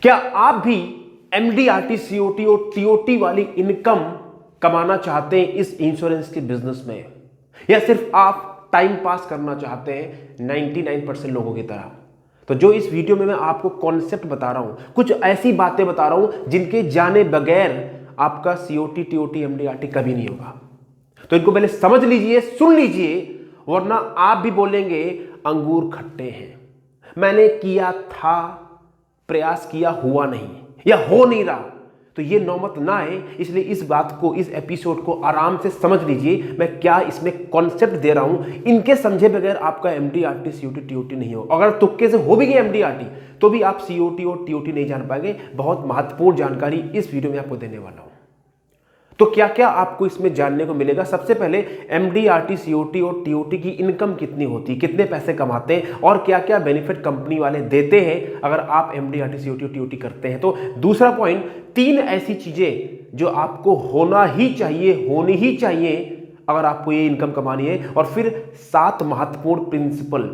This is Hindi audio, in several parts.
क्या आप भी एमडीआरटी, सीओटी और टीओटी वाली इनकम कमाना चाहते हैं इस इंश्योरेंस के बिजनेस में, या सिर्फ आप टाइम पास करना चाहते हैं 99% लोगों की तरह? तो जो इस वीडियो में मैं आपको कॉन्सेप्ट बता रहा हूं, कुछ ऐसी बातें बता रहा हूं जिनके जाने बगैर आपका सीओटी, टीओटी, एमडीआरटी कभी नहीं होगा। तो इनको पहले समझ लीजिए, सुन लीजिए, वरना आप भी बोलेंगे अंगूर खट्टे हैं, मैंने किया था, प्रयास किया, हुआ नहीं या हो नहीं रहा। तो ये नौबत ना आए, इसलिए इस बात को, इस एपिसोड को आराम से समझ लीजिए मैं क्या इसमें कॉन्सेप्ट दे रहा हूं। इनके समझे बगैर आपका एमडीआरटी, सीओटी, टीओटी नहीं होगा। अगर तुक्के से हो भी गया एमडीआरटी तो भी आप सीओटी और टीओटी नहीं जान पाएंगे। बहुत महत्वपूर्ण जानकारी इस वीडियो में आपको देने वाला हूं। तो क्या क्या आपको इसमें जानने को मिलेगा? सबसे पहले एमडीआरटी, सीओटी और टीओटी की इनकम कितनी होती है, कितने पैसे कमाते हैं और क्या क्या बेनिफिट कंपनी वाले देते हैं अगर आप एमडीआरटी, सीओटी और टीओटी करते हैं। तो दूसरा पॉइंट, 3 ऐसी चीजें जो आपको होना ही चाहिए, होनी ही चाहिए अगर आपको ये इनकम कमानी है, और फिर 7 महत्वपूर्ण प्रिंसिपल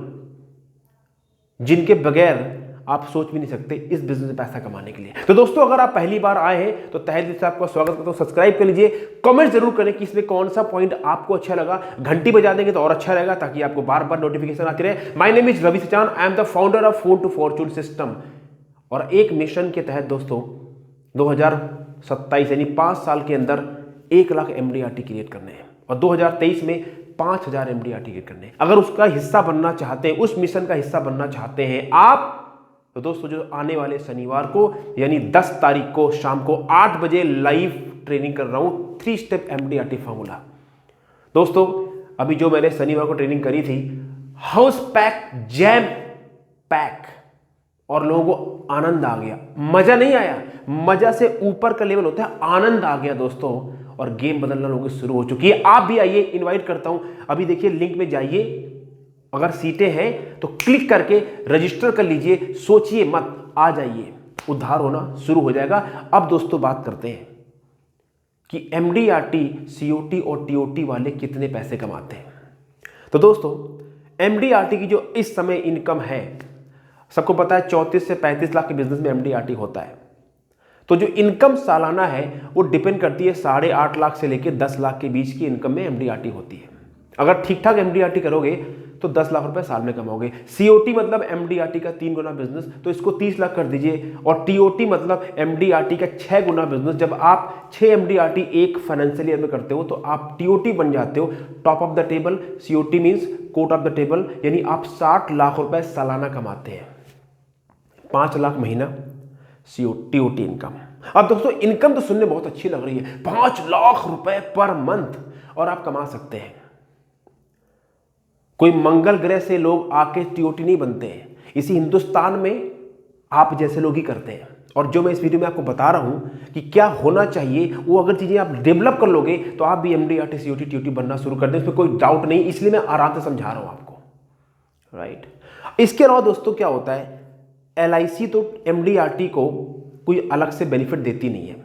जिनके बगैर आप सोच भी नहीं सकते इस बिजनेस में पैसा कमाने के लिए। तो दोस्तों, अगर आप पहली बार आए हैं तो तहे दिल से आपका स्वागत करता हूं। सब्सक्राइब कर लीजिए, कमेंट जरूर करें कि इसमें कौन सा पॉइंट आपको अच्छा लगा, घंटी बजा देंगे तो और अच्छा रहेगा ताकि आपको बार बार नोटिफिकेशन आती रहे। My name is Ravi Sachan, I am the founder of phone to fortune system. और एक मिशन के तहत दोस्तों 2027 यानी 5 साल के अंदर 1 लाख एमडीआरटी क्रिएट करने हैं और 2023 में 5000 एमडीआरटी क्रिएट करने हैं। अगर उसका हिस्सा बनना चाहते हैं, उस मिशन का हिस्सा बनना चाहते हैं आप, तो दोस्तों जो आने वाले शनिवार को यानी 10 तारीख को शाम को 8 बजे लाइव ट्रेनिंग कर रहा हूं 3 स्टेप एमडीआरटी फॉर्मूला। दोस्तों अभी जो मैंने शनिवार को ट्रेनिंग करी थी, हाउस पैक, जैम पैक, और लोगों को आनंद आ गया। मजा नहीं आया, मजा से ऊपर का लेवल होता है, आनंद आ गया दोस्तों, और गेम बदलना लोगों की शुरू हो चुकी है। आप भी आइए, इन्वाइट करता हूं। अभी देखिए लिंक में जाइए, अगर सीटें हैं तो क्लिक करके रजिस्टर कर लीजिए, सोचिए मत, आ जाइए, उद्धार होना शुरू हो जाएगा। अब दोस्तों बात करते हैं कि एमडीआरटी, सीओटी और टीओटी वाले कितने पैसे कमाते हैं। तो दोस्तों एमडीआरटी की जो इस समय इनकम है, सबको पता है 34 से 35 लाख के बिजनेस में एमडीआरटी होता है। तो जो इनकम सालाना है वो डिपेंड करती है 8.5 लाख से लेकर 10 लाख के बीच की इनकम में एमडीआरटी होती है। अगर ठीक ठाक एमडीआरटी करोगे तो 10 लाख रुपए साल में कमाओगे। सीओटी मतलब एमडीआरटी का 3 गुना बिजनेस, तो इसको 30 लाख कर दीजिए। और टीओटी मतलब एमडीआरटी का 6 गुना बिजनेस। जब आप 6 एमडीआरटी एक फाइनेंशियल ईयर में करते हो तो आप टीओटी बन जाते हो, top of the table. COT means coat of the table, यानी आप 60 लाख रुपए सालाना कमाते हैं, 5 लाख महीना टीओटी इनकम। अब दोस्तों इनकम तो सुनने बहुत अच्छी लग रही है, 5 लाख रुपए पर मंथ, और आप कमा सकते हैं। कोई मंगल ग्रह से लोग आके टीओटी नहीं बनते हैं, इसी हिंदुस्तान में आप जैसे लोग ही करते हैं। और जो मैं इस वीडियो में आपको बता रहा हूं कि क्या होना चाहिए, वो अगर चीजें आप डेवलप कर लोगे तो आप भी एमडीआरटी, सीओटी, टीओटी बनना शुरू कर दें, इसमें कोई डाउट नहीं। इसलिए मैं आराम से समझा रहा हूं आपको, राइट। इसके अलावा दोस्तों क्या होता है, एलआईसी तो एमडीआरटी को कोई अलग से बेनिफिट देती नहीं है।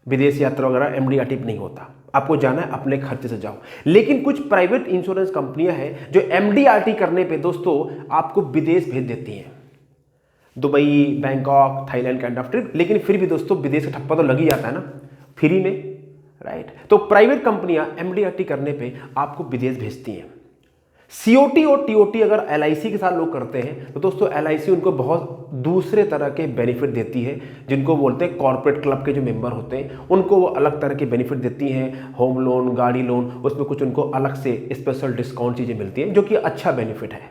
विदेश यात्रा वगैरह एमडीआरटी नहीं होता, आपको जाना है अपने खर्चे से जाओ। लेकिन कुछ प्राइवेट इंश्योरेंस कंपनियां हैं जो एमडीआरटी करने पे दोस्तों आपको विदेश भेज देती हैं, Dubai, Bangkok, Thailand kind of trip. लेकिन फिर भी दोस्तों विदेश का ठप्पा तो लग ही जाता है ना, फ्री में, राइट। तो प्राइवेट कंपनियां एमडीआरटी करने पे आपको विदेश भेजती हैं। सीओटी और टीओटी अगर एलआईसी के साथ लोग करते हैं तो दोस्तों एलआईसी उनको बहुत दूसरे तरह के बेनिफिट देती है, जिनको बोलते हैं कॉर्पोरेट क्लब के जो मेंबर होते हैं उनको वो अलग तरह के बेनिफिट देती हैं। होम लोन, गाड़ी लोन, उसमें कुछ उनको अलग से स्पेशल डिस्काउंट चीज़ें मिलती हैं, जो कि अच्छा बेनिफिट है।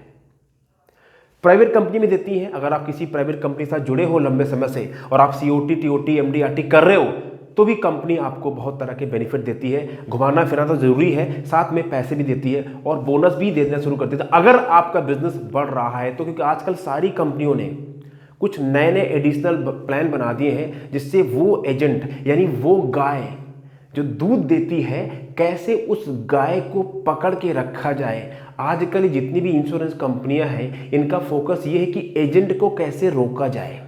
प्राइवेट कंपनी में देती हैं। अगर आप किसी प्राइवेट कंपनी के साथ जुड़े हो लंबे समय से और आप सीओटी, टीओटी, एमडीआरटी कर रहे हो तो भी कंपनी आपको बहुत तरह के बेनिफिट देती है। घुमाना फिराना तो जरूरी है, साथ में पैसे भी देती है और बोनस भी देना शुरू कर देती है अगर आपका बिजनेस बढ़ रहा है तो। क्योंकि आजकल सारी कंपनियों ने कुछ नए नए एडिशनल प्लान बना दिए हैं जिससे वो एजेंट यानी वो गाय जो दूध देती है, कैसे उस गाय को पकड़ के रखा जाए। आजकल जितनी भी इंश्योरेंस कंपनियां हैं इनका फोकस ये है कि एजेंट को कैसे रोका जाए।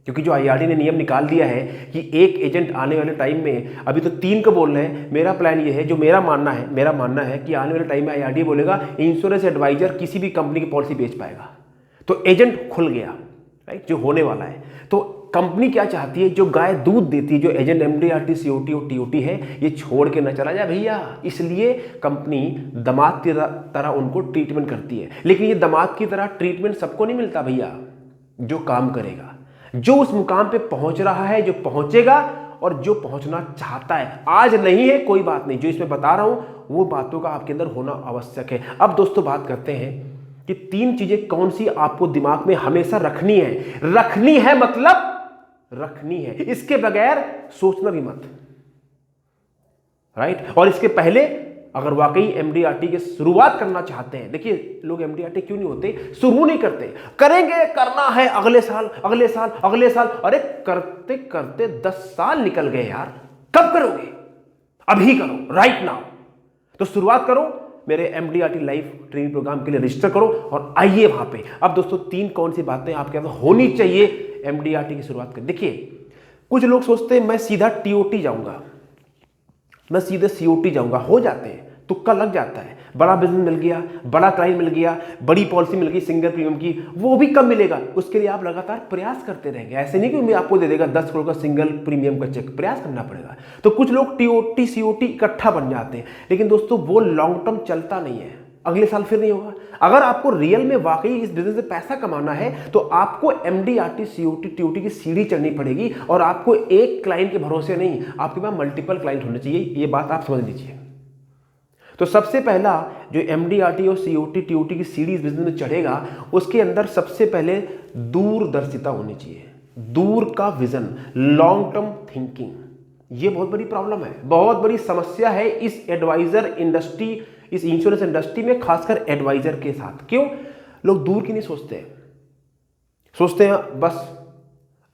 क्योंकि जो आईआरडी ने नियम निकाल दिया है कि एक एजेंट आने वाले टाइम में, अभी तो 3 को बोल रहे हैं, मेरा प्लान ये है, जो मेरा मानना है कि आने वाले टाइम में आईआरडी बोलेगा इंश्योरेंस एडवाइजर किसी भी कंपनी की पॉलिसी बेच पाएगा। तो एजेंट खुल गया। राइट, जो होने वाला है। तो कंपनी क्या चाहती है, जो गाय दूध देती है, जो एजेंट एमडीआरटी सीओटी और टीओटी है, ये छोड़ के न चला जाए भैया। इसलिए कंपनी दामाद की तरह उनको ट्रीटमेंट करती है। लेकिन ये दामाद की तरह ट्रीटमेंट सबको नहीं मिलता भैया। जो काम करेगा, जो उस मुकाम पे पहुंच रहा है, जो पहुंचेगा और जो पहुंचना चाहता है, आज नहीं है कोई बात नहीं, जो इसमें बता रहा हूं वो बातों का आपके अंदर होना आवश्यक है। अब दोस्तों बात करते हैं कि 3 चीजें कौन सी आपको दिमाग में हमेशा रखनी है। रखनी है मतलब रखनी है, इसके बगैर सोचना भी मत, राइट। और इसके पहले अगर वाकई एमडीआरटी की शुरुआत करना चाहते हैं, देखिए लोग एमडीआरटी क्यों नहीं होते, शुरू नहीं करते, करेंगे, करना है अगले साल अगले साल अगले साल। अरे करते करते 10 साल निकल गए यार, कब करोगे? अभी करो, राइट नाउ। तो शुरुआत करो, मेरे एमडीआरटी लाइव ट्रेनिंग प्रोग्राम के लिए रजिस्टर करो और आइए वहां पे। अब दोस्तों 3 कौन सी बातें आपके अंदर होनी चाहिए एमडीआरटी की शुरुआत करें। देखिए कुछ लोग सोचते हैं मैं सीधा टीओटी जाऊंगा, मैं सीधे सीओटी जाऊंगा, हो जाते हैं, तुक्का लग जाता है। बड़ा बिजनेस मिल गया, बड़ा क्लाइंट मिल गया, बड़ी पॉलिसी मिल गई सिंगल प्रीमियम की, वो भी कम मिलेगा, उसके लिए आप लगातार प्रयास करते रहेंगे। ऐसे नहीं कि मैं आपको दे देगा 10 करोड़ का सिंगल प्रीमियम का चेक, प्रयास करना पड़ेगा। तो कुछ लोग टीओटी सीओटी इकट्ठा बन जाते हैं, लेकिन दोस्तों वो लॉन्ग टर्म चलता नहीं है, अगले साल फिर नहीं होगा। अगर आपको रियल में वाकई इस बिजनेस से पैसा कमाना है तो आपको एमडीआरटी सीओटी टीओटी की सीढ़ी चढ़नी पड़ेगी। और आपको एक क्लाइंट के भरोसे नहीं, आपके पास मल्टीपल क्लाइंट होने चाहिए, ये बात आप समझ लीजिए। तो सबसे पहला जो एमडीआरटी और सीओटी टीओटी की सीढ़ी इस बिजनेस में चढ़ेगा, उसके अंदर सबसे पहले दूरदर्शिता होनी चाहिए, दूर का विजन, लॉन्ग टर्म थिंकिंग। ये बहुत बड़ी प्रॉब्लम है, बहुत बड़ी समस्या है इस एडवाइजर इंडस्ट्री, इस इंश्योरेंस इंडस्ट्री में, खासकर एडवाइजर के साथ। क्यों? लोग दूर की नहीं सोचते, सोचते हैं बस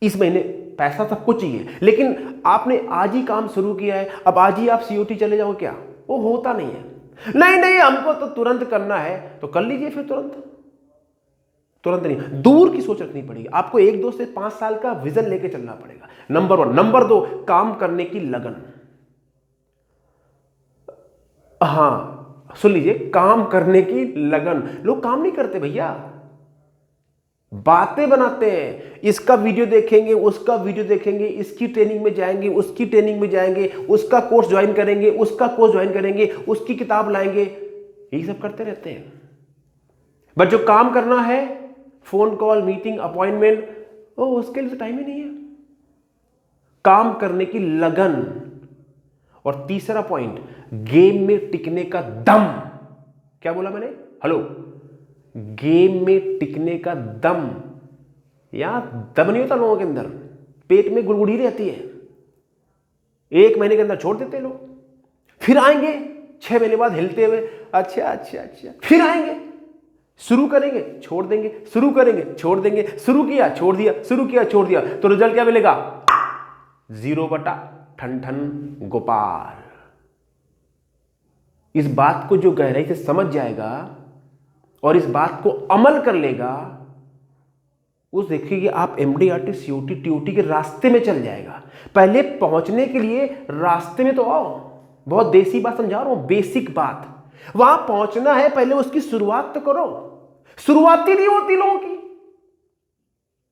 इस महीने पैसा सबको चाहिए, लेकिन आपने आज ही काम शुरू किया है, अब आज ही आप सीओटी चले जाओ, क्या वो होता नहीं है। नहीं नहीं हमको तो तुरंत करना है, तो कर लीजिए फिर तुरंत नहीं, दूर की सोच रखनी पड़ेगी आपको। 1-2 से 5 साल का विजन लेके चलना पड़ेगा, नंबर 1। नंबर 2, काम करने की लगन। हाँ सुन लीजिए, काम करने की लगन। लोग काम नहीं करते भैया, बातें बनाते हैं, इसका वीडियो देखेंगे, उसका वीडियो देखेंगे, इसकी ट्रेनिंग में जाएंगे, उसकी ट्रेनिंग में जाएंगे, उसका कोर्स ज्वाइन करेंगे, उसका कोर्स ज्वाइन करेंगे, उसकी किताब लाएंगे, यही सब करते रहते हैं। बट जो काम करना है, फोन कॉल, मीटिंग, अपॉइंटमेंट, उसके लिए तो टाइम ही नहीं है। काम करने की लगन। और तीसरा पॉइंट, गेम में टिकने का दम। क्या बोला मैंने? हेलो, गेम में टिकने का दम। या दम नहीं होता लोगों के अंदर, पेट में गुड़गुड़ी रहती है, 1 महीने के अंदर छोड़ देते लोग, फिर आएंगे 6 महीने बाद हिलते हुए, अच्छा, फिर आएंगे, शुरू करेंगे, छोड़ देंगे, शुरू करेंगे, छोड़ देंगे, शुरू किया, छोड़ दिया, शुरू किया, छोड़ दिया, तो रिजल्ट क्या मिलेगा? 0/ठन गोपाल। इस बात को जो गहराई से समझ जाएगा और इस बात को अमल कर लेगा, उस देखिए कि आप एमडीआरटी सीओटी टीओटी के रास्ते में चल जाएगा। पहले पहुंचने के लिए रास्ते में तो आओ, बहुत देसी बात समझा रहा हूं, बेसिक बात। वहां पहुंचना है, पहले उसकी शुरुआत तो करो। शुरुआत ही नहीं होती लोगों की,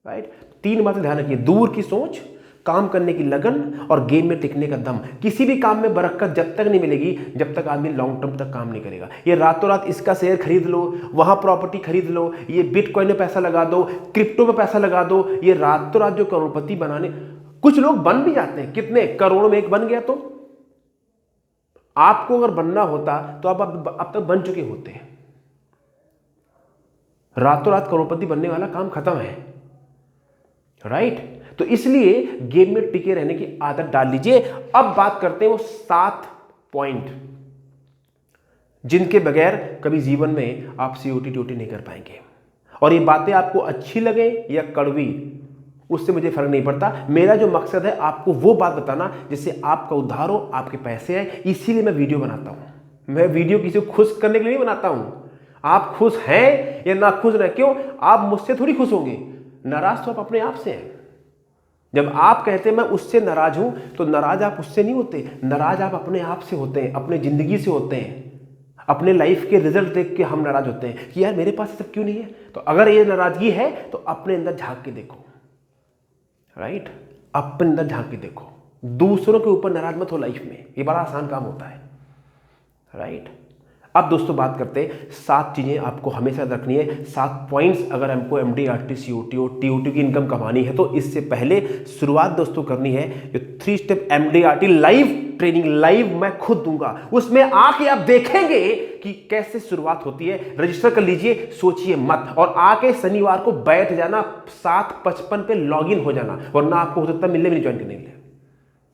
राइट। 3 बातें ध्यान रखिए, दूर की सोच, काम करने की लगन और गेम में टिकने का दम। किसी भी काम में बरकत जब तक नहीं मिलेगी जब तक आदमी लॉन्ग टर्म तक काम नहीं करेगा। ये रातों रात इसका शेयर खरीद लो, वहां प्रॉपर्टी खरीद लो, ये बिटकॉइन में पैसा लगा दो, क्रिप्टो में पैसा लगा दो, ये रातों रात जो करोड़पति बनाने, कुछ लोग बन भी जाते हैं, कितने करोड़ में एक बन गया। तो आपको अगर बनना होता तो आप अब तक बन चुके होते हैं। रातों रात करोड़पति बनने वाला काम खत्म है, राइट। तो इसलिए गेम में टिके रहने की आदत डाल लीजिए। अब बात करते हैं वो 7 पॉइंट जिनके बगैर कभी जीवन में आप सीओटी टीओटी नहीं कर पाएंगे। और ये बातें आपको अच्छी लगे या कड़वी, उससे मुझे फर्क नहीं पड़ता। मेरा जो मकसद है आपको वो बात बताना जिससे आपका उद्धार हो, आपके पैसे आए। इसीलिए मैं वीडियो बनाता हूं। मैं वीडियो किसी को खुश करने के लिए नहीं बनाता हूं। आप खुश हैं या ना खुश रहे, क्यों? आप मुझसे थोड़ी खुश होंगे, नाराज तो आप अपने आप से हैं। जब आप कहते हैं मैं उससे नाराज हूं, तो नाराज आप उससे नहीं होते, नाराज आप अपने आप से होते हैं, अपने जिंदगी से होते हैं। अपने लाइफ के रिजल्ट देख के हम नाराज होते हैं कि यार मेरे पास सब क्यों नहीं है। तो अगर ये नाराजगी है तो अपने अंदर झांक के देखो, राइट, अपने अंदर झांक के देखो। दूसरों के ऊपर नाराज मत हो लाइफ में, ये बड़ा आसान काम होता है, राइट। अब दोस्तों बात करते हैं 7 चीजें आपको हमेशा रखनी है, 7 पॉइंट्स अगर हमको MDRT COT और TOT की इनकम कमानी है। तो इससे पहले शुरुआत दोस्तों करनी है जो 3 step MDRT live training, live मैं खुद दूंगा, उसमें आके आप देखेंगे कि कैसे शुरुआत होती है। रजिस्टर कर लीजिए, सोचिए मत, और आके शनिवार को बैठ जाना, 7:55 पे लॉगिन हो जाना, वरना आपको हो सकता है मिलने भी नहीं ज्वाइन करने के लिए।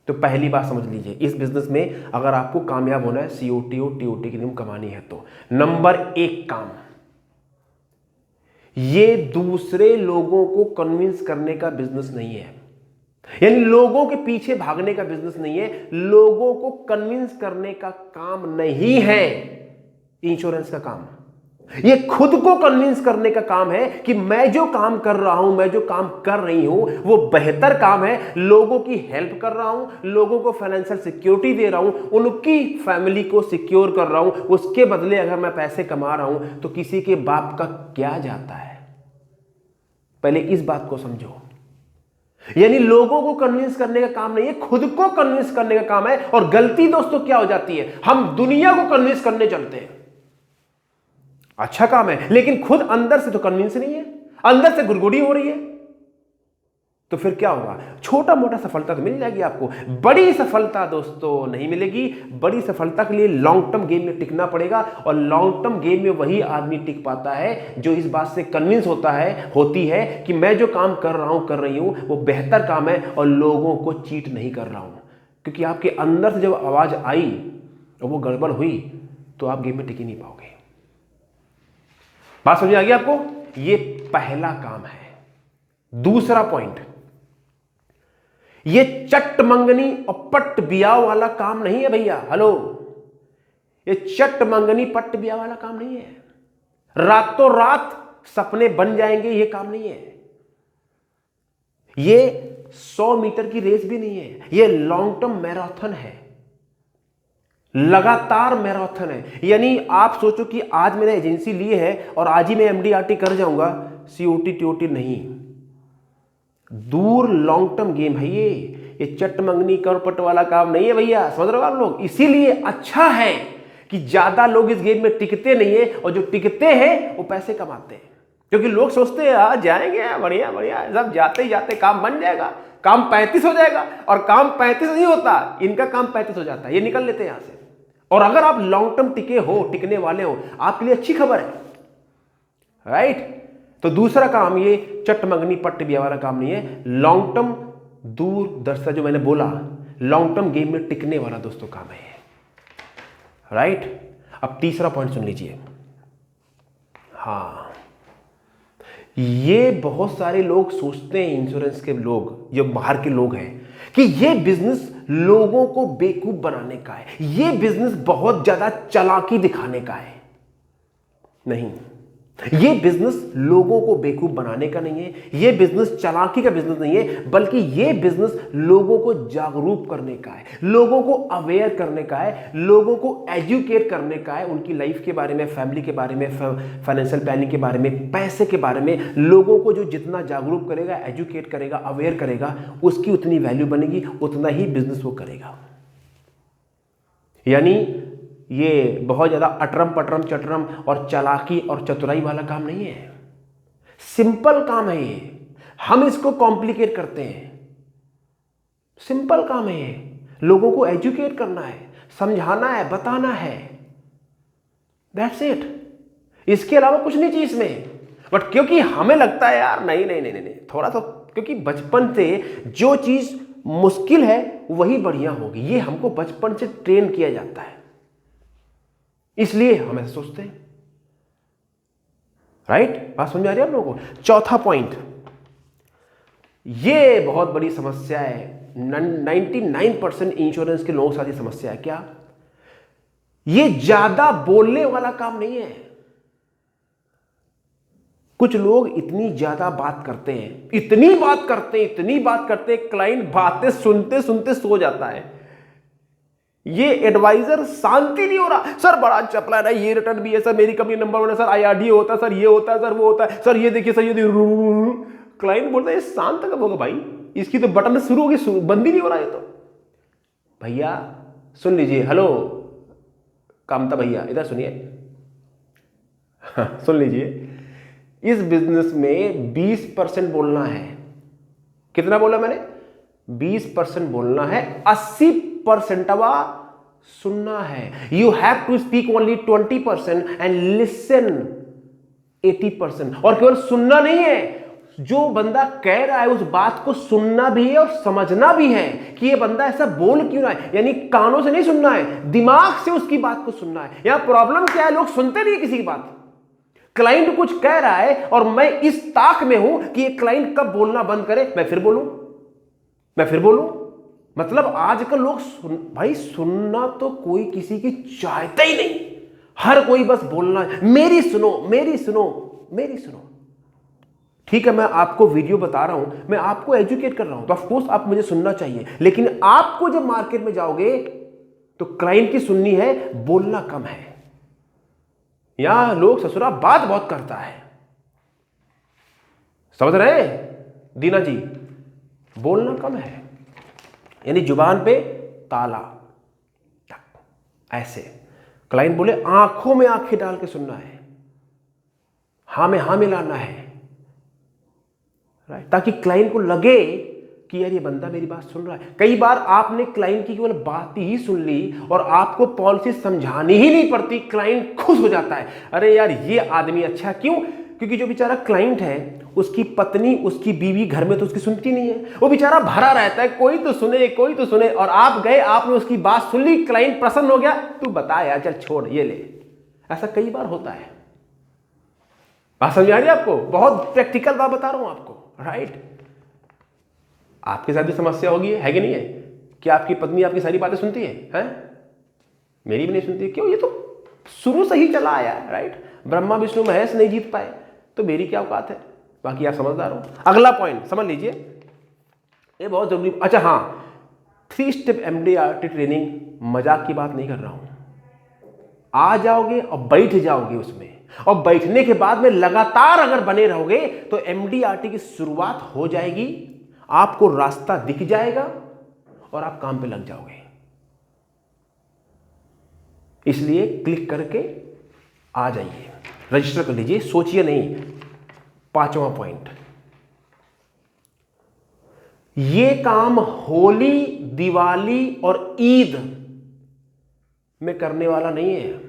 तो पहली बात समझ लीजिए, इस बिजनेस में अगर आपको कामयाब होना है, COT और TOT की इनकम कमानी है, तो नंबर 1 काम, ये दूसरे लोगों को कन्विंस करने का बिजनेस नहीं है, यानी लोगों के पीछे भागने का बिजनेस नहीं है, लोगों को कन्विंस करने का काम नहीं है इंश्योरेंस का काम। ये खुद को कन्विंस करने का काम है कि मैं जो काम कर रहा हूं, मैं जो काम कर रही हूं वो बेहतर काम है, लोगों की हेल्प कर रहा हूं, लोगों को फाइनेंशियल सिक्योरिटी दे रहा हूं, उनकी फैमिली को सिक्योर कर रहा हूं, उसके बदले अगर मैं पैसे कमा रहा हूं तो किसी के बाप का क्या जाता है। पहले इस बात को समझो, यानी लोगों को कन्विंस करने का काम नहीं है, खुद को कन्विंस करने का काम है। और गलती दोस्तों क्या हो जाती है, हम दुनिया को कन्विंस करने चलते हैं, अच्छा काम है, लेकिन खुद अंदर से तो कन्विंस नहीं है, अंदर से गुड़गुड़ी हो रही है, तो फिर क्या होगा, छोटा मोटा सफलता तो मिल जाएगी आपको, बड़ी सफलता दोस्तों नहीं मिलेगी। बड़ी सफलता के लिए लॉन्ग टर्म गेम में टिकना पड़ेगा, और लॉन्ग टर्म गेम में वही आदमी टिक पाता है जो इस बात से कन्विंस होती है कि मैं जो काम कर रहा हूं, कर रही हूं, वो बेहतर काम है और लोगों को चीट नहीं कर रहा हूं। क्योंकि आपके अंदर से जब आवाज आई और वो गड़बड़ हुई तो आप गेम में टिक ही नहीं पाओगे। बात समझ आ गई आपको, ये पहला काम है। दूसरा पॉइंट, ये चट मंगनी और पट बिया वाला काम नहीं है भैया, हेलो, ये चट मंगनी पट बिया वाला काम नहीं है, रातों रात सपने बन जाएंगे ये काम नहीं है, ये 100 मीटर की रेस भी नहीं है, ये लॉन्ग टर्म मैराथन है, लगातार मैराथन है। यानी आप सोचो कि आज मैंने एजेंसी ली है और आज ही मैं MDRT कर जाऊंगा, COT TOT नहीं, दूर लॉन्ग टर्म गेम है ये चट मंगनी करपट वाला काम नहीं है भैया, समझ रहे हो आप लोग। इसीलिए अच्छा है कि ज्यादा लोग इस गेम में टिकते नहीं है, और जो टिकते हैं वो पैसे कमाते हैं, क्योंकि लोग सोचते हैं जाएंगे बढ़िया बढ़िया, सब जाते ही जाते काम बन जाएगा, काम 35 हो जाएगा, और काम 35 नहीं होता, इनका काम 35 हो जाता है, ये निकल लेते हैं यहां से। और अगर आप लॉन्ग टर्म टिके हो, टिकने वाले हो, आपके लिए अच्छी खबर है, राइट। तो दूसरा काम ये चट मंगनी पट्ट बिया वाला काम नहीं है, लॉन्ग टर्म दूरदर्शिता, जो मैंने बोला लॉन्ग टर्म गेम में टिकने वाला दोस्तों काम है, राइट। अब तीसरा पॉइंट सुन लीजिए, हाँ, ये बहुत सारे लोग सोचते हैं, इंश्योरेंस के लोग, जो बाहर के लोग हैं, कि ये बिजनेस लोगों को बेवकूफ बनाने का है, ये बिजनेस बहुत ज्यादा चालाकी दिखाने का है। नहीं, ये बिजनेस लोगों को बेवकूफ बनाने का नहीं है, ये बिजनेस चालाकी का बिजनेस नहीं है, बल्कि ये बिजनेस लोगों को जागरूक करने का है, लोगों को अवेयर करने का है, लोगों को एजुकेट करने का है, उनकी लाइफ के बारे में, फैमिली के बारे में, फाइनेंशियल प्लानिंग के बारे में, पैसे के बारे में। लोगों को जो जितना जागरूक करेगा, एजुकेट करेगा, अवेयर करेगा, उसकी उतनी वैल्यू बनेगी, उतना ही बिजनेस वो करेगा। यानी ये बहुत ज्यादा अटरम पटरम चटरम और चालाकी और चतुराई वाला काम नहीं है, सिंपल काम है ये। हम इसको कॉम्प्लिकेट करते हैं, सिंपल काम है ये। लोगों को एजुकेट करना है, समझाना है, बताना है, दैट्स इट। इसके अलावा कुछ नहीं चाहिए इसमें। बट क्योंकि हमें लगता है यार नहीं नहीं नहीं नहीं, थोड़ा तो, क्योंकि बचपन से जो चीज मुश्किल है वही बढ़िया होगी, ये हमको बचपन से ट्रेन किया जाता है, इसलिए हम ऐसे सोचते हैं, राइट। बात समझ आ रही है आप लोगों को। चौथा पॉइंट, ये बहुत बड़ी समस्या है, 99% इंश्योरेंस के लोगों के साथ ये समस्या है। क्या? ये ज्यादा बोलने वाला काम नहीं है। कुछ लोग इतनी ज्यादा बात करते हैं, इतनी बात करते हैं, क्लाइंट बातें सुनते सुनते सो जाता है। ये एडवाइजर शांति नहीं हो रहा, सर बड़ा चपला है, ये रिटर्न भी है सर, मेरी कंपनी नंबर 1 है सर, IRD होता है सर, ये होता है सर, वो होता है सर, ये देखिए सर, ये क्लाइंट बोलता है ये शांत कब होगा भाई, इसकी तो बटन शुरू होगी, बंद ही नहीं हो रहा है। तो भैया सुन लीजिए, हेलो कामता भैया इधर सुनिए, सुन लीजिए, इस बिजनेस में 20% बोलना है। कितना बोला मैंने? 20% बोलना है, 80% सुनना है। You have to speak only 20% and listen 80%। और केवल सुनना नहीं है, जो बंदा कह रहा है उस बात को सुनना भी है और समझना भी है कि ये बंदा ऐसा बोल क्यों रहा है। यानी कानों से नहीं सुनना है, दिमाग से उसकी बात को सुनना है। यहां प्रॉब्लम क्या है, लोग सुनते नहीं किसी की बात। क्लाइंट कुछ कह रहा है और मैं इस ताक में हूं कि ये क्लाइंट कब बोलना बंद करे, मैं फिर बोलूं। मतलब आजकल लोग भाई सुनना तो कोई किसी की चाहता ही नहीं, हर कोई बस बोलना है, मेरी सुनो। ठीक है, मैं आपको वीडियो बता रहा हूं, मैं आपको एजुकेट कर रहा हूं, तो ऑफ कोर्स आप मुझे सुनना चाहिए, लेकिन आपको जब मार्केट में जाओगे तो क्लाइंट की सुननी है, बोलना कम है। यहां लोग ससुरा बात बहुत करता है, समझ रहे हैं दीना जी, बोलना कम है, यानी जुबान पे ताला ऐसे। क्लाइंट बोले आंखों में आंखें डाल के सुनना है, हां में हां मिलाना है, राइट, ताकि क्लाइंट को लगे कि यार ये बंदा मेरी बात सुन रहा है। कई बार आपने क्लाइंट की केवल बात ही सुन ली और आपको पॉलिसी समझानी ही नहीं पड़ती, क्लाइंट खुश हो जाता है, अरे यार ये आदमी अच्छा। क्यों? क्योंकि जो बेचारा क्लाइंट है उसकी पत्नी, उसकी बीवी घर में तो उसकी सुनती नहीं है, वो बेचारा भरा रहता है, कोई तो सुने, और आप गए, आपने उसकी बात सुन ली, क्लाइंट प्रसन्न हो गया, तू बता यार, चल छोड़ ये ले। ऐसा कई बार होता है। बात समझ आ रही है आपको? बहुत प्रैक्टिकल बात बता रहा हूं आपको, राइट। आपके साथ भी समस्या होगी, है कि नहीं है, कि आपकी पत्नी आपकी सारी बातें सुनती है? मेरी भी नहीं सुनती। क्यों? ये तो शुरू से ही चला आया, राइट। ब्रह्मा विष्णु महेश नहीं जीत पाए तो मेरी क्या औकात है, बाकी आप समझदार हो। अगला पॉइंट समझ लीजिए, ये बहुत जरूरी। अच्छा हाँ, 3 स्टेप MDRT ट्रेनिंग मजाक की बात नहीं कर रहा हूं। आ जाओगे और बैठ जाओगे उसमें, और बैठने के बाद में लगातार अगर बने रहोगे तो MDRT की शुरुआत हो जाएगी, आपको रास्ता दिख जाएगा और आप काम पे लग जाओगे। इसलिए क्लिक करके आ जाइए, रजिस्टर कर लीजिए, सोचिए नहीं। 5वां पॉइंट, ये काम होली, दिवाली और ईद में करने वाला नहीं है,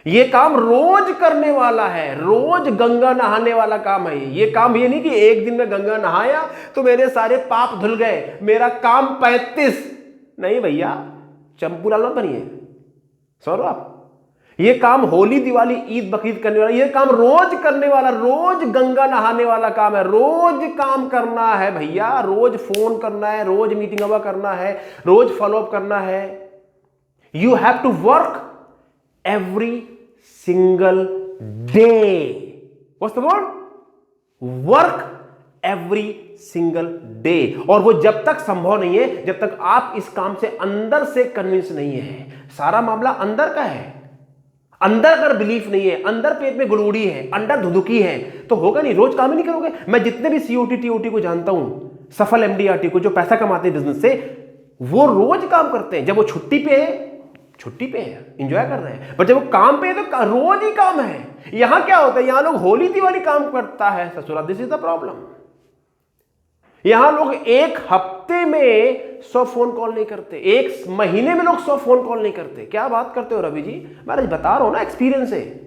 ये काम रोज करने वाला है, रोज गंगा नहाने वाला काम है ये काम। ये नहीं कि एक दिन में गंगा नहाया तो मेरे सारे पाप धुल गए, मेरा काम 35। नहीं भैया, चंपू लाल मत बनिए, समझ लो आप। ये काम होली, दिवाली, ईद, बकरीद करने वाला, ये काम रोज करने वाला, रोज गंगा नहाने वाला काम है, रोज काम करना है भैया, रोज फोन करना है, रोज मीटिंग हुआ करना है, रोज फॉलोअप करना है। You have to work every single day. What's the word? Work every single day. और वो जब तक संभव नहीं है, जब तक आप इस काम से अंदर से कन्विंस नहीं है। सारा मामला अंदर का है। अंदर अगर बिलीफ नहीं है, अंदर पेट में गुड़गुड़ी है, अंदर धुधुकी है, तो होगा नहीं, रोज काम ही नहीं करोगे। मैं जितने भी COT TOT को जानता हूं, सफल MDRT को, जो पैसा कमाते हैं बिजनेस से, वो रोज काम करते हैं। जब वो छुट्टी पे है, एंजॉय कर रहे हैं, पर जब वो काम पे है तो रोज ही काम है। यहां क्या होता है, यहां लोग होली दिवाली काम करता है ससुरा, दिस इज द प्रॉब्लम। यहां लोग एक हफ्ते में 100 फोन कॉल नहीं करते, एक महीने में लोग 100 फोन कॉल नहीं करते। क्या बात करते हो रवि जी, मैं बता रहा हूं ना, एक्सपीरियंस है।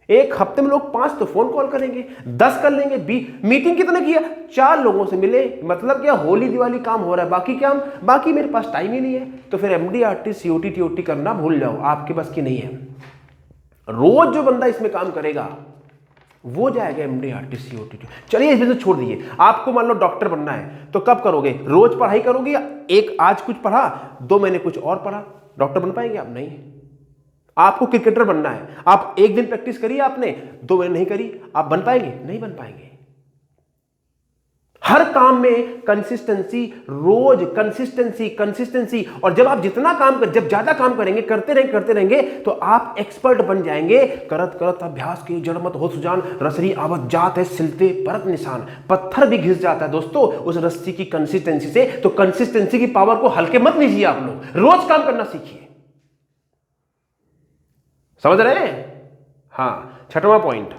एक हफ्ते में लोग 5 तो फोन कॉल करेंगे, 10 कर लेंगे, 20 मीटिंग कितने किया, 4 लोगों से मिले। मतलब क्या, होली दिवाली काम हो रहा है, बाकी क्या, बाकी मेरे पास टाइम ही नहीं है। तो फिर MDRT COT TOT करना भूल जाओ, आपके बस की नहीं है। रोज जो बंदा इसमें काम करेगा वो जाएगा MDRT COT TOT। चलिए इस बिजनेस छोड़ दीजिए, आपको मान लो डॉक्टर बनना है तो कब करोगे, रोज पढ़ाई करोगे या एक आज कुछ पढ़ा, 2 महीने कुछ और पढ़ा, डॉक्टर बन पाएंगे आप? नहीं। आपको क्रिकेटर बनना है, आप एक दिन प्रैक्टिस करी आपने, 2 महीने नहीं करी, आप बन पाएंगे? नहीं बन पाएंगे। हर काम में कंसिस्टेंसी, रोज कंसिस्टेंसी। और जब आप जितना काम कर, जब ज्यादा काम करेंगे, करते रहेंगे तो आप एक्सपर्ट बन जाएंगे। करत करत अभ्यास की जड़ मत हो सुजान, रसरी आवत जात है सिलते परत निशान। पत्थर भी घिस जाता है दोस्तों उस रस्सी की कंसिस्टेंसी से। तो कंसिस्टेंसी की पावर को हल्के मत लीजिए, आप लोग रोज काम करना सीखिए। समझ रहे हैं? हाँ, छठवां पॉइंट,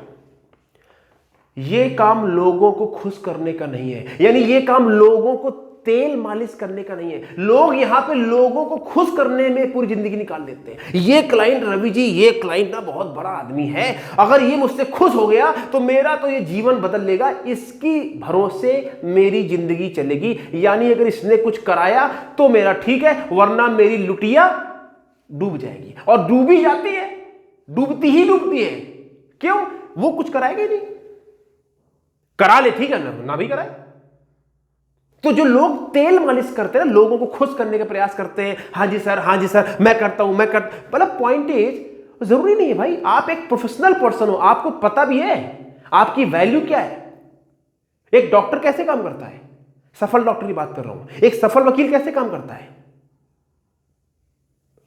ये काम लोगों को खुश करने का नहीं है, यानी ये काम लोगों को तेल मालिश करने का नहीं है। लोग यहां पे लोगों को खुश करने में पूरी जिंदगी निकाल देते हैं। ये क्लाइंट रवि जी, ये क्लाइंट ना बहुत बड़ा आदमी है, अगर ये मुझसे खुश हो गया तो मेरा तो ये जीवन बदल लेगा, इसकी भरोसे मेरी जिंदगी चलेगी। यानी अगर इसने कुछ कराया तो मेरा ठीक है, वरना मेरी लुटिया डूब जाएगी। और डूबी जाती है, डूबती ही डूबती है। क्यों? वो कुछ कराएगा ही नहीं। करा ले ठीक है, ना भी कराए। तो जो लोग तेल मालिश करते हैं, लोगों को खुश करने का प्रयास करते हैं, हाँ जी सर मैं करता हूं, मतलब पॉइंट इज, जरूरी नहीं है भाई आप एक प्रोफेशनल पर्सन हो, आपको पता भी है आपकी वैल्यू क्या है। एक डॉक्टर कैसे काम करता है, सफल डॉक्टर की बात कर रहा हूं। एक सफल वकील कैसे काम करता है।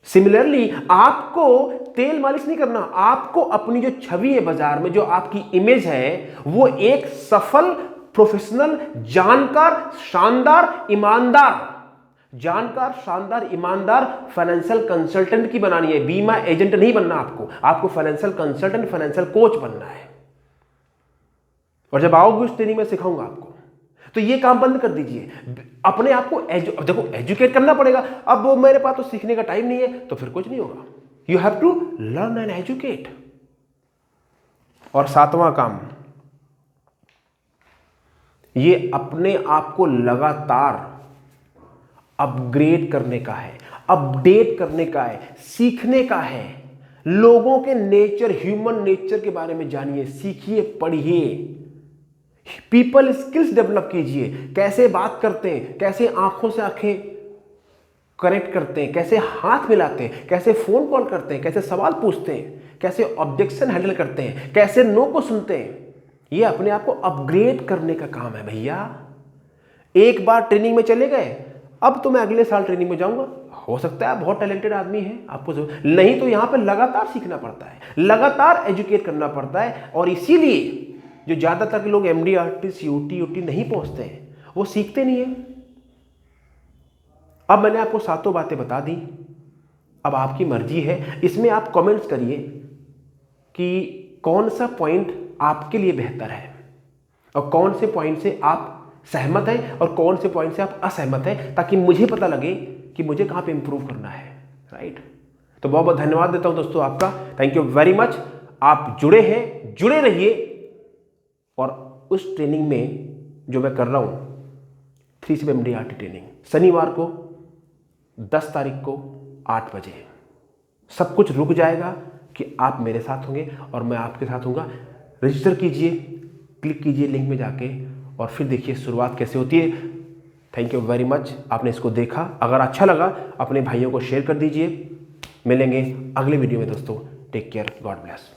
सिमिलरली आपको तेल मालिश नहीं करना, आपको अपनी जो छवि है बाजार में, जो आपकी इमेज है, वो एक सफल, प्रोफेशनल, जानकार, शानदार, ईमानदार फाइनेंशियल कंसल्टेंट की बनानी है। बीमा एजेंट नहीं बनना आपको फाइनेंशियल कंसल्टेंट, फाइनेंशियल कोच बनना है। और जब आओगे उस ट्रेनिंग में सिखाऊंगा आपको, तो ये काम बंद कर दीजिए। अपने आप को देखो एजुकेट करना पड़ेगा। अब मेरे पास तो सीखने का टाइम नहीं है, तो फिर कुछ नहीं होगा। You have to learn and educate. और सातवां काम, ये अपने आप को लगातार अपग्रेड करने का है, अपडेट करने का है, सीखने का है। लोगों के नेचर, ह्यूमन नेचर के बारे में जानिए, सीखिए, पढ़िए, पीपल स्किल्स डेवलप कीजिए। कैसे बात करते हैं, कैसे आंखों से आंखें कनेक्ट करते हैं, कैसे हाथ मिलाते हैं, कैसे फोन कॉल करते हैं, कैसे सवाल पूछते हैं, कैसे ऑब्जेक्शन हैंडल करते हैं, कैसे नो को सुनते हैं। ये अपने आप को अपग्रेड करने का काम है भैया। एक बार ट्रेनिंग में चले गए, अब तो मैं अगले साल ट्रेनिंग में जाऊंगा। हो सकता है बहुत टैलेंटेड आदमी है, आपको नहीं तो यहां पे लगातार सीखना पड़ता है, लगातार एजुकेट करना पड़ता है। और इसीलिए जो ज्यादातर लोग MD, COT नहीं पहुंचते हैं, वो सीखते नहीं है। अब मैंने आपको सातों बातें बता दी, अब आपकी मर्जी है। इसमें आप कमेंट्स करिए कि कौन सा पॉइंट आपके लिए बेहतर है और कौन से पॉइंट से आप सहमत हैं और कौन से पॉइंट से आप असहमत हैं, ताकि मुझे पता लगे कि मुझे कहां पे इंप्रूव करना है। राइट? तो बहुत बहुत धन्यवाद देता हूं दोस्तों आपका। Thank you very much. आप जुड़े हैं, जुड़े रहिए। और उस ट्रेनिंग में जो मैं कर रहा हूं, 3CP MDRT ट्रेनिंग, शनिवार को 10 तारीख को 8 बजे सब कुछ रुक जाएगा कि आप मेरे साथ होंगे और मैं आपके साथ होऊंगा। रजिस्टर कीजिए, क्लिक कीजिए लिंक में जाके और फिर देखिए शुरुआत कैसे होती है। थैंक यू वेरी मच, आपने इसको देखा। अगर अच्छा लगा अपने भाइयों को शेयर कर दीजिए। मिलेंगे अगले वीडियो में दोस्तों। Take care, God bless.